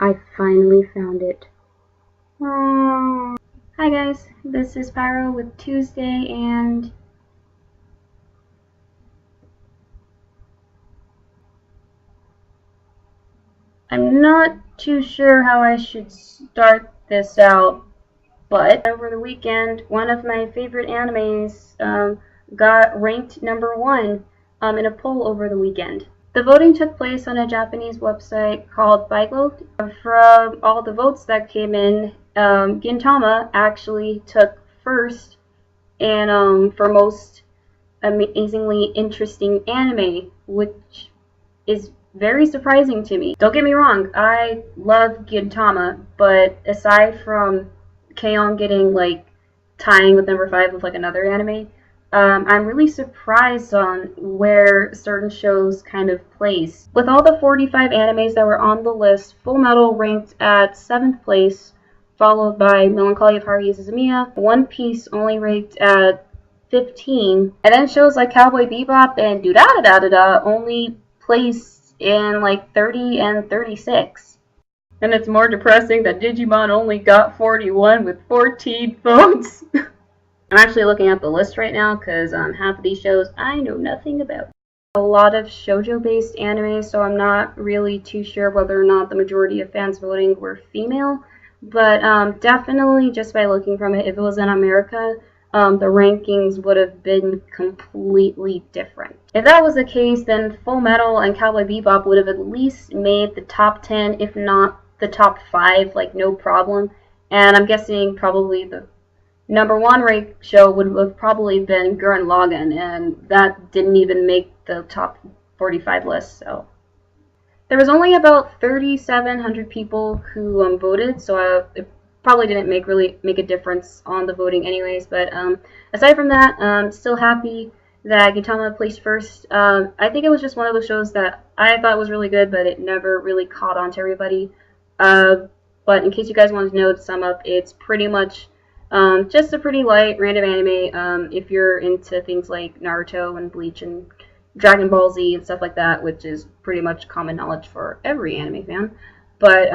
I finally found it. Oh. Hi guys, this is Pyro with Tuesday, and I'm not too sure how I should start this out, but over the weekend, one of my favorite animes got ranked #1 in a poll over the weekend. The voting took place on a Japanese website called yaoi-god. From all the votes that came in, Gintama actually took first and for most amazingly interesting anime, which is very surprising to me. Don't get me wrong, I love Gintama, but aside from K-On! Getting tying with #5 with another anime, I'm really surprised on where certain shows kind of place. With all the 45 animes that were on the list, Full Metal ranked at 7th place, followed by Melancholy of Haruhi Suzumiya. One Piece only ranked at 15, and then shows like Cowboy Bebop and Do-Da-Da-Da-Da-Da only placed in 30 and 36. And it's more depressing that Digimon only got 41 with 14 votes. I'm actually looking at the list right now because half of these shows I know nothing about. A lot of shoujo-based anime, so I'm not really too sure whether or not the majority of fans voting were female. But definitely, just by looking from it, if it was in America, the rankings would have been completely different. If that was the case, then Full Metal and Cowboy Bebop would have at least made the top 10, if not the top 5, no problem. And I'm guessing probably the #1 ranked show would have probably been Gurren Lagann, and that didn't even make the top 45 list. So there was only about 3,700 people who voted, so it probably didn't really make a difference on the voting anyways. But aside from that, I'm still happy that Gintama placed first. I think it was just one of those shows that I thought was really good, but it never really caught on to everybody. But in case you guys wanted to know, to sum up, it's pretty much just a pretty light, random anime if you're into things like Naruto and Bleach and Dragon Ball Z and stuff like that, which is pretty much common knowledge for every anime fan. But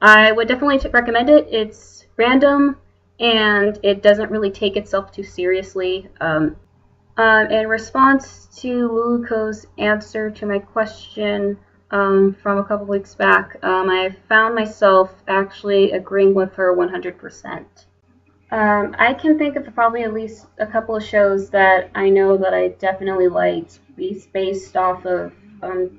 I would definitely recommend it. It's random, and it doesn't really take itself too seriously. In response to Luluko's answer to my question from a couple weeks back, I found myself actually agreeing with her 100%. I can think of probably at least a couple of shows that I know that I definitely liked based off of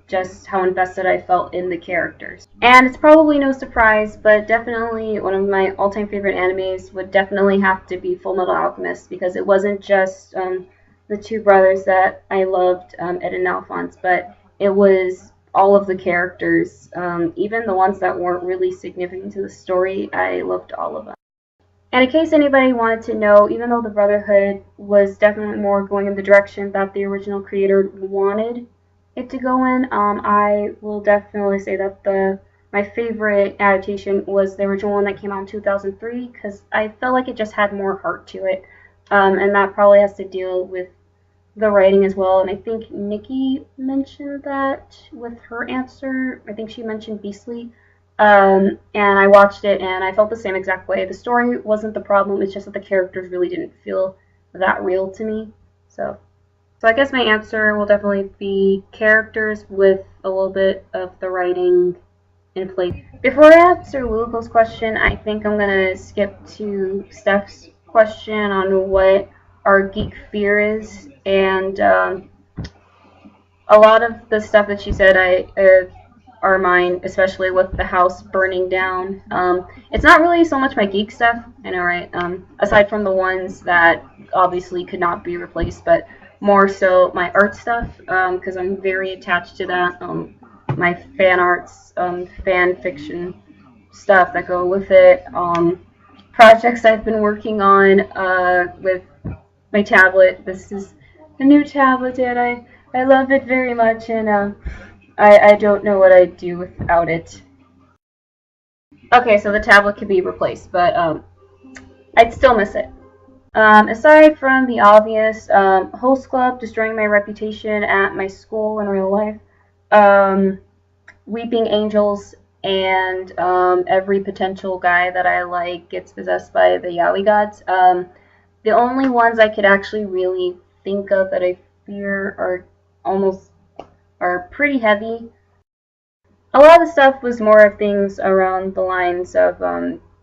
just how invested I felt in the characters. And it's probably no surprise, but definitely one of my all-time favorite animes would definitely have to be Full Metal Alchemist, because it wasn't just the two brothers that I loved, Ed and Alphonse, but it was all of the characters, even the ones that weren't really significant to the story. I loved all of them. And in case anybody wanted to know, even though the Brotherhood was definitely more going in the direction that the original creator wanted it to go in, I will definitely say that my favorite adaptation was the original one that came out in 2003, because I felt like it just had more heart to it, and that probably has to deal with the writing as well. And I think Nikki mentioned that with her answer. I think she mentioned Beastly. And I watched it, and I felt the same exact way. The story wasn't the problem, it's just that the characters really didn't feel that real to me. So I guess my answer will definitely be characters with a little bit of the writing in place. Before I answer Luluko's question, I think I'm going to skip to Steph's question on what our geek fear is. And a lot of the stuff that she said are mine, especially with the house burning down. It's not really so much my geek stuff, I know, right? Aside from the ones that obviously could not be replaced, but more so my art stuff, because I'm very attached to that. My fan arts, fan fiction stuff that go with it. Projects I've been working on with my tablet. This is a new tablet, and I love it very much, and I don't know what I'd do without it. Okay, so the tablet could be replaced, but I'd still miss it. Aside from the obvious, host club destroying my reputation at my school in real life, Weeping Angels and every potential guy that I like gets possessed by the yaoi-gods. The only ones I could actually really think of that I fear are pretty heavy. A lot of the stuff was more of things around the lines of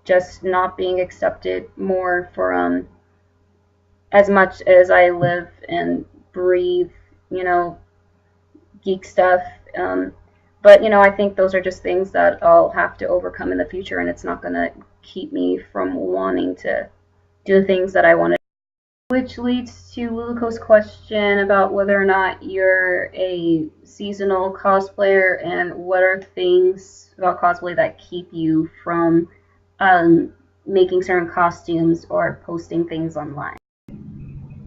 just not being accepted more for as much as I live and breathe, you know, geek stuff. But I think those are just things that I'll have to overcome in the future, and it's not gonna keep me from wanting to do the things that I want to. Which leads to Luluko's question about whether or not you're a seasonal cosplayer and what are things about cosplay that keep you from making certain costumes or posting things online.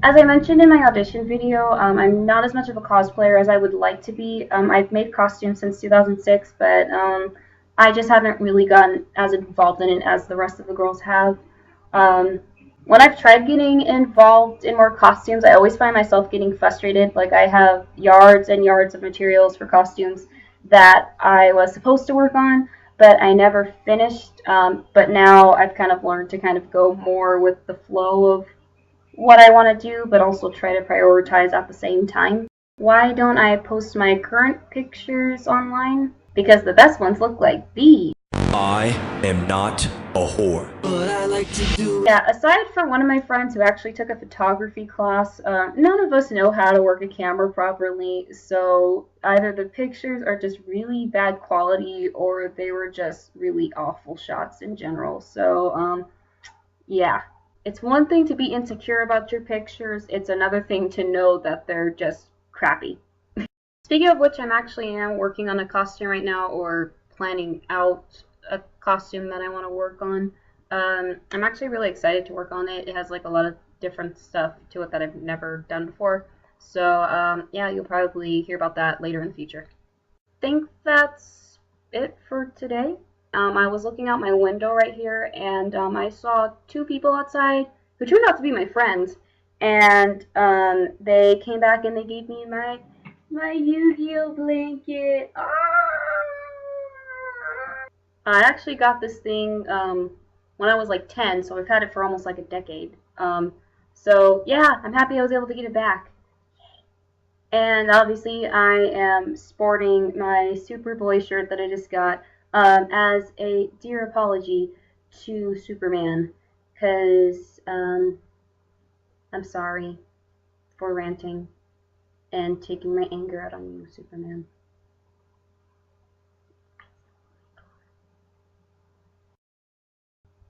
As I mentioned in my audition video, I'm not as much of a cosplayer as I would like to be. I've made costumes since 2006, but I just haven't really gotten as involved in it as the rest of the girls have. When I've tried getting involved in more costumes, I always find myself getting frustrated. Like, I have yards and yards of materials for costumes that I was supposed to work on, but I never finished. But now I've kind of learned to kind of go more with the flow of what I want to do, but also try to prioritize at the same time. Why don't I post my current pictures online? Because the best ones look like these. I am not a whore. But I like to do. Yeah, aside from one of my friends who actually took a photography class, none of us know how to work a camera properly, so either the pictures are just really bad quality or they were just really awful shots in general. So, yeah. It's one thing to be insecure about your pictures, it's another thing to know that they're just crappy. Speaking of which, I am working on a costume right now, or planning out a costume that I want to work on. I'm actually really excited to work on it. It has like a lot of different stuff to it that I've never done before. So yeah, you'll probably hear about that later in the future. I think that's it for today. I was looking out my window right here, and I saw two people outside who turned out to be my friends, and they came back and they gave me my Yu-Gi-Oh blanket. Ah! I actually got this thing when I was like 10, so I've had it for almost like a decade. So yeah, I'm happy I was able to get it back. And obviously I am sporting my Superboy shirt that I just got as a dear apology to Superman, because I'm sorry for ranting and taking my anger out on you, Superman.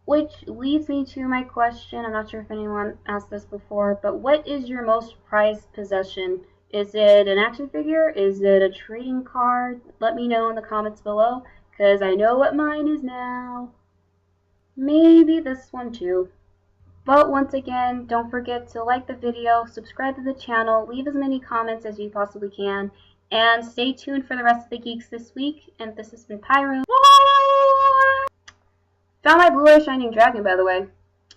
Which leads me to my question. I'm not sure if anyone asked this before, but what is your most prized possession? Is it an action figure? Is it a trading card? Let me know in the comments below, because I know what mine is now. Maybe this one too. But once again, don't forget to like the video, subscribe to the channel, leave as many comments as you possibly can, and stay tuned for the rest of the geeks this week. And this has been Pyro. Found my Blu-ray Shining Dragon, by the way. You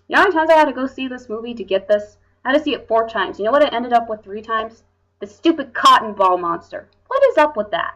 know how many times I had to go see this movie to get this? I had to see it 4 times. You know what I ended up with 3 times? The stupid cotton ball monster. What is up with that?